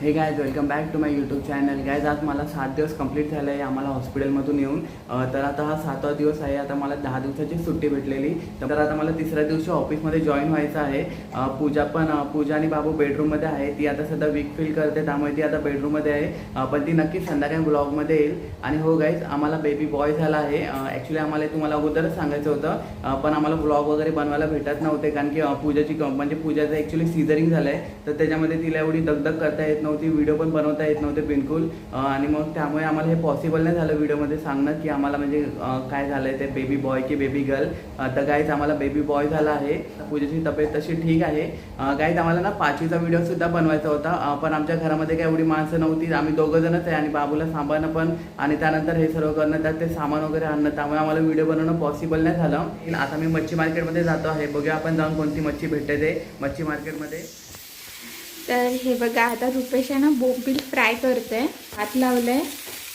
हे guys welcome back to my YouTube channel. Guys आज मला 7 दिवस कंप्लीट झाले आहे आम्हाला हॉस्पिटलमधून येऊन. तर आता हा 7वा दिवस आहे. आता मला 10 दिवसाची सुट्टी भेटलेली. तर आता मला तिसऱ्या दिवशी ऑफिसमध्ये जॉईन व्हायचं आहे. पूजा आणि बाबू बेडरूममध्ये आहे. ती आता सध्या वीक फील करते, त्यामुळे ती आता बेडरूममध्ये आहे. पण ती नक्की संध्याकाळी ब्लॉगमध्ये येईल. आणि हो गायज, आम्हाला बेबी बॉय झाला आहे. ॲक्च्युली आम्हाला तुम्हाला अगोदरच सांगायचं होतं, पण आम्हाला ब्लॉग वगैरे बनवायला भेटत नव्हते, कारण की पूजाचं ॲक्च्युली सीझरिंग झालं आहे. तर त्याच्यामध्ये तिला एवढी दगदग करता येत नव्हती, व्हिडिओ पण बनवता येत नव्हते बिलकुल. आणि मग त्यामुळे आम्हाला हे पॉसिबल नाही झालं व्हिडिओमध्ये सांगणं की आम्हाला म्हणजे काय झालं आहे, ते बेबी बॉय की बेबी गर्ल. तर गाईज आम्हाला बेबी बॉय झाला आहे. पूजेची तब्येत तशी ठीक आहे. गाईज आम्हाला ना 5वीचा व्हिडिओसुद्धा बनवायचा होता, पण आमच्या घरामध्ये काय एवढी माणसं नव्हती. आम्ही दोघं जणच आहे आणि बाबूला सांभाळणं पण आणि त्यानंतर हे सर्व करणं, त्यात ते सामान वगैरे आणणं, त्यामुळे आम्हाला व्हिडिओ बनवणं पॉसिबल नाही झालं. आता मी मच्छी मार्केटमध्ये जातो आहे. बघूया आपण जाऊन कोणती मच्छी भेटते ते मच्छी मार्केटमध्ये. तर हे बघा, आता रुपेश आहे ना बोंबील फ्राय करते. हात लावलंय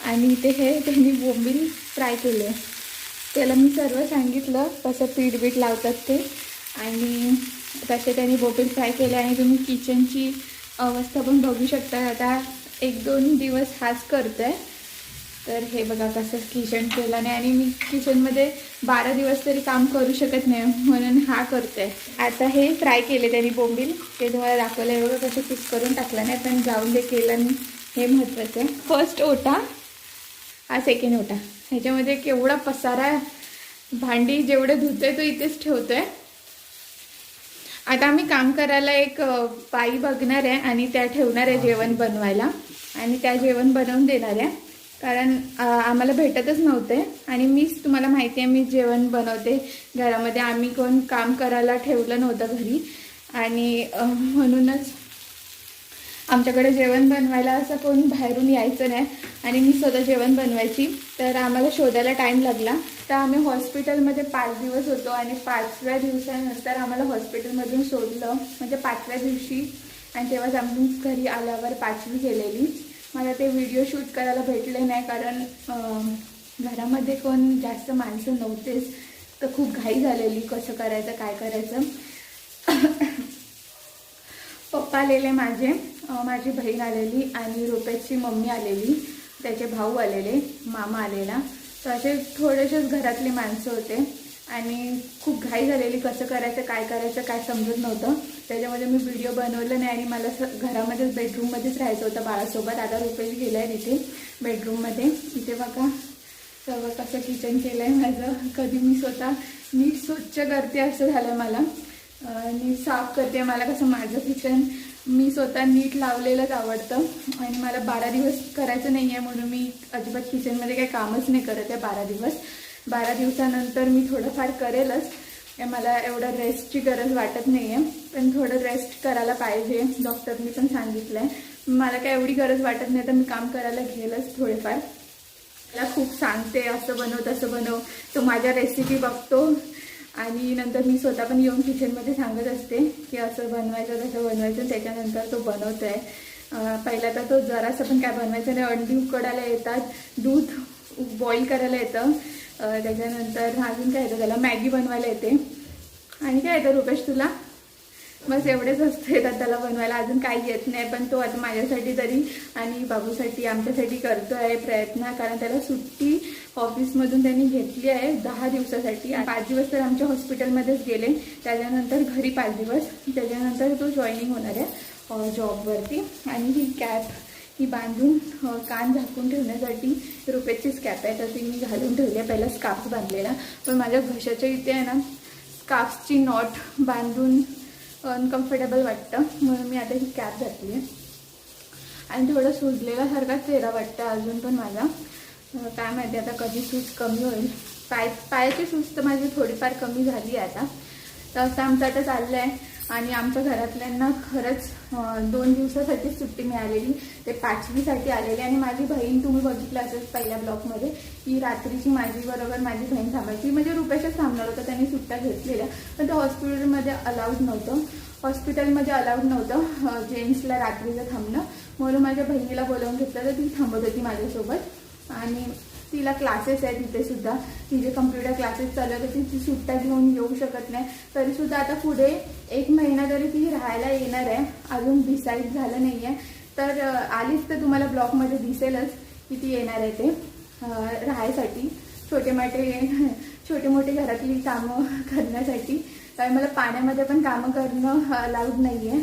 आणि त्यांनी बोंबील फ्राय केले. त्याला मी सर्व सांगितलं कसं पीठ बीठ लावतात ते, आणि तसे त्यांनी बोंबील फ्राय केले. आणि तुम्ही किचनची अवस्था पण बघू शकता. आता 1-2 दिवस हाच करतोय. तर हे बघा कसं किचन केलं नाही, आणि मी किचनमध्ये 12 दिवस तरी काम करू शकत नाही, म्हणून हा करते. आता हे फ्राय केले त्यांनी बोंबील, ते तुम्हाला दाखवलं आहे. बघा कसं कुक करून टाकलं नाही, पण जाऊन ते केलं नाही, हे महत्त्वाचं आहे. फर्स्ट ओटा, हा सेकंड ओटा. ह्याच्यामध्ये केवढा पसारा आहे, भांडी जेवढे धुतोय तो इथेच ठेवतोय. आता आम्ही काम करायला एक बाई बघणार आहे, आणि त्या ठेवणार आहे जेवण बनवायला, आणि त्या जेवण बनवून देणार आहे. कारण आम्हाला भेटतच नव्हते, आणि मीच, तुम्हाला माहिती आहे, मी जेवण बनवते घरामध्ये. आम्ही कोण काम करायला ठेवलं नव्हतं घरी, आणि म्हणूनच आमच्याकडे जेवण बनवायला असं कोण बाहेरून यायचं नाही, आणि मी स्वतः जेवण बनवायची. तर आम्हाला शोधायला टाईम लागला. तर आम्ही हॉस्पिटलमध्ये 5 दिवस होतो, आणि 5व्या दिवसानंतर आम्हाला हॉस्पिटलमधून सोडलं, म्हणजे 5व्या दिवशी. आणि तेव्हाच आम्ही घरी आल्यावर 5वी गेलेली. मला ते व्हिडिओ शूट करायला भेटले नाही, कारण घरामध्ये कोण जास्त माणसं नव्हतेच. तर खूप घाई झालेली, कसं करायचं काय करायचं. पप्पा आलेले माझी बहीण आलेली, आणि रुपेशची मम्मी आलेली, त्याचे भाऊ आलेले, मामा आलेला. तर असे थोडेसेच घरातले माणसं होते, आणि खूप घाई झालेली, कसं करायचं काय समजत नव्हतं. त्याच्यामध्ये मी व्हिडिओ बनवलं नाही, आणि मला घरामध्येच बेडरूममध्येच राहायचं होतं बाळासोबत. आता रुपेश गेला आहे तिथे बेडरूममध्ये. इथे बघा सर्व कसं किचन केलं आहे माझं. कधी मी स्वतः नीट स्वच्छ करते असं झालं मला, नीट साफ करते. मला कसं माझं किचन मी स्वतः नीट लावलेलंच आवडतं, आणि मला 12 दिवस करायचं नाही आहे, म्हणून मी अजिबात किचनमध्ये काही कामच नाही करत आहे 12 दिवस. 12 दिवसानंतर मी थोडंफार करेलच. मला एवढं रेस्टची गरज वाटत नाही आहे, पण थोडं रेस्ट करायला पाहिजे, डॉक्टरनी पण सांगितलं आहे. मला काय एवढी गरज वाटत नाही, तर मी काम करायला घेईलच थोडेफार. मला खूप सांगते असं बनव तसं बनव, तो माझ्या रेसिपी बघतो, आणि नंतर मी स्वतः पण येऊन किचनमध्ये सांगत असते की असं बनवायचं तसं बनवायचं. त्याच्यानंतर तो बनवतो आहे. पहिला तर तो जरासं पण काय बनवायचं नाही. अंडी उकडायला येतात, दूध बॉईल करायला येतं, त्याच्यानंतर अजून काय येतं त्याला, मॅगी बनवायला येते, आणि काय येतं रुपेश तुला? बस एवढेच असतं येतात त्याला बनवायला, अजून काही येत नाही. पण तो आता माझ्यासाठी तरी आणि बाबूसाठी, आमच्यासाठी करतो आहे प्रयत्न, कारण त्याला सुट्टी ऑफिसमधून त्यांनी घेतली आहे 10 दिवसासाठी. 5 दिवस तर आमच्या हॉस्पिटलमध्येच गेले, त्याच्यानंतर घरी 5 दिवस, त्याच्यानंतर तो जॉईनिंग होणार आहे जॉबवरती. आणि ही कॅप ही बांधून कान झाकून ठेवण्यासाठी रुपेशचीच कॅप आहे, तर ती मी घालून ठेवली आहे. पहिला स्कार्फ बांधलेला, पण माझ्या घशाच्या इथे आहे ना स्कार्फची नॉट बांधून अनकम्फर्टेबल वाटतं, म्हणून मी आता ही कॅप घातली आहे. आणि थोडं सुजलेल्यासारखा चेहरा वाटतं अजून पण माझा. काय माहिती आता कधी सूज कमी होईल. पायाची सूज तर माझी थोडीफार कमी झाली आहे आता. तर असं आमचं आता चाललं आहे. आणि आमच्या घरातल्यांना खरंच 2 दिवसासाठी सुट्टी मिळालेली, ते 5वीसाठी आलेले. आणि माझी बहीण, तुम्ही बघितलं असेल पहिल्या ब्लॉगमध्ये, की रात्रीची माझी बहीण थांबायची, म्हणजे रुपेशच थांबणार होतं, त्यांनी सुट्ट्या घेतलेल्या. पण ते हॉस्पिटलमध्ये अलाउड नव्हतं जेंट्सला रात्रीचं थांबणं, म्हणून माझ्या बहिणीला बोलावून घेतलं, तर ती थांबत होती माझ्यासोबत. आणि तिला क्लासेस आहे, तिथे सुद्धा तिचे कम्प्युटर क्लासेस चालू आहे, ती सुट्ट्या घेऊन येऊ शकत नाही. तरीसुद्धा आता पुढे 1 महिना तरी ती राहायला येणार आहे. अजून डिसाईड झालं नाही आहे तर आलीच तर तुम्हाला ब्लॉगमध्ये दिसेलच की ती येणार आहे ते राहायसाठी, छोटे मोठे घरातली कामं करण्यासाठी. कारण मला पाण्यामध्ये पण कामं करणं अलाउड नाही आहे.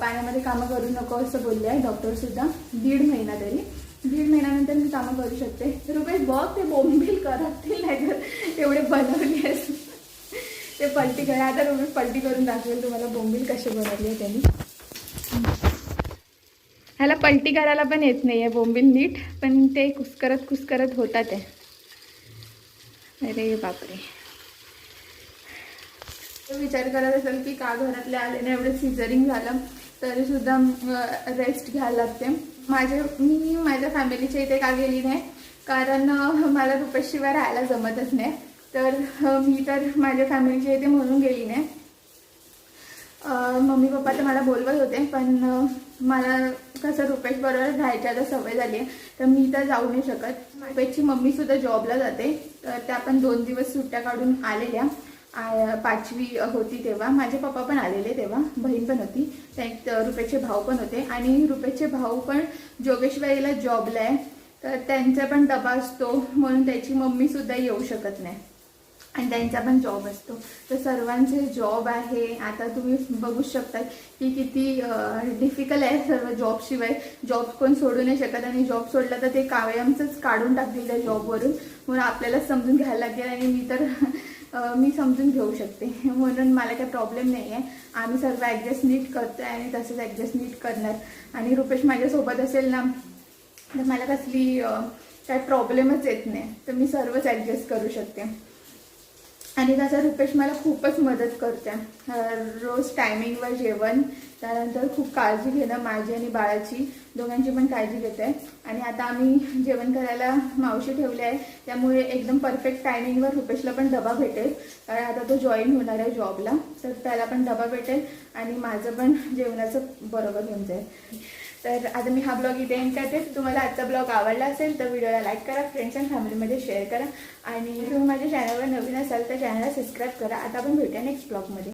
पाण्यामध्ये कामं करू नको असं बोलले आहे डॉक्टरसुद्धा. 1.5 महिना तरी 1.5 महिन्यानंतर मी कामं करू शकते. रुपेश बघ ते बोंबील करतील नाही तर तेवढे बनवली आहेस ते पलटी करा. आता रुपेश पलटी करून दाखवेल तुम्हाला बोंबील कसे बनवली आहे त्यांनी. ह्याला पलटी करायला पण येत नाही आहे बोंबील नीट, पण ते कुस्करत होतात आहे. अरे बापरे. विचार करत असेल की का घरातले आले ना, एवढं सिझरिंग झालं तरी सुद्धा रेस्ट घ्यायला लागते. मी माझ्या फॅमिलीच्या इथे का गेली नाही, कारण मला रुपेशशिवाय राहायला जमतच नाही. तर मी तर माझ्या फॅमिलीच्या इथे म्हणून गेली नाही. मम्मी पप्पा तर मला बोलवत होते, पण मला कसं रुपेश बरोबर राहायची आता सवय झाली आहे, तर मी तर जाऊ नाही शकत. रुपेशची मम्मीसुद्धा जॉबला जाते, तर त्या पण 2 दिवस सुट्ट्या काढून आलेल्या. 5वी होती तेव्हा. माझे पप्पा पण आलेले तेव्हा, बहीण पण होती, रुपेशचे भाऊ पण होते. आणि रुपेशचे भाऊ पण जोगेश्वरीला जॉबला आहे, तर त्यांचा पण डबा असतो म्हणून त्याची मम्मीसुद्धा येऊ शकत नाही आणि त्यांचा पण जॉब असतो. तर सर्वांचे जॉब आहे. आता तुम्ही बघू शकता की किती डिफिकल्ट आहे सर्व जॉबशिवाय. जॉब कोण सोडू नाही शकत आणि जॉब सोडला तर ते कायमचंच काढून टाकतील त्या जॉबवरून. म्हणून आपल्याला समजून घ्यायला लागेल आणि मी समजून घेऊ शकते, म्हणून मला काही प्रॉब्लेम नाही आहे. आम्ही सर्व ॲडजस्ट नीट करतो आहे आणि तसंच ॲडजस्ट नीट करणार. आणि रुपेश माझ्यासोबत असेल ना तर मला कसली काय प्रॉब्लेमच येत नाही, तर मी सर्वच ॲडजस्ट करू शकते. आणि तसं रुपेश मला खूपच मदत करते. रोज टायमिंगवर जेवण, त्यानंतर खूप काळजी घेणं माझी आणि बाळाची, दोघांची पण काळजी घेते. आणि आता आम्ही जेवण करायला मावशी ठेवले आहे, त्यामुळे एकदम परफेक्ट टायमिंगवर रुपेशला पण डबा भेटेल. कारण आता तो जॉईन होणार आहे जॉबला, तर त्याला पण डबा भेटेल आणि माझं पण जेवणाचं बरोबर होऊन जाईल. तर आता मी हा ब्लॉग इथे एंड करते. तुम्हाला आजचा ब्लॉग आवडला असेल तर व्हिडिओला लाईक करा, फ्रेंड्स अँड फॅमिलीमध्ये शेअर करा. आणि तुम्ही माझ्या चॅनलवर नवीन असाल तर चॅनलला सबस्क्राईब करा. आता आपण भेटूया नेक्स्ट ब्लॉगमध्ये.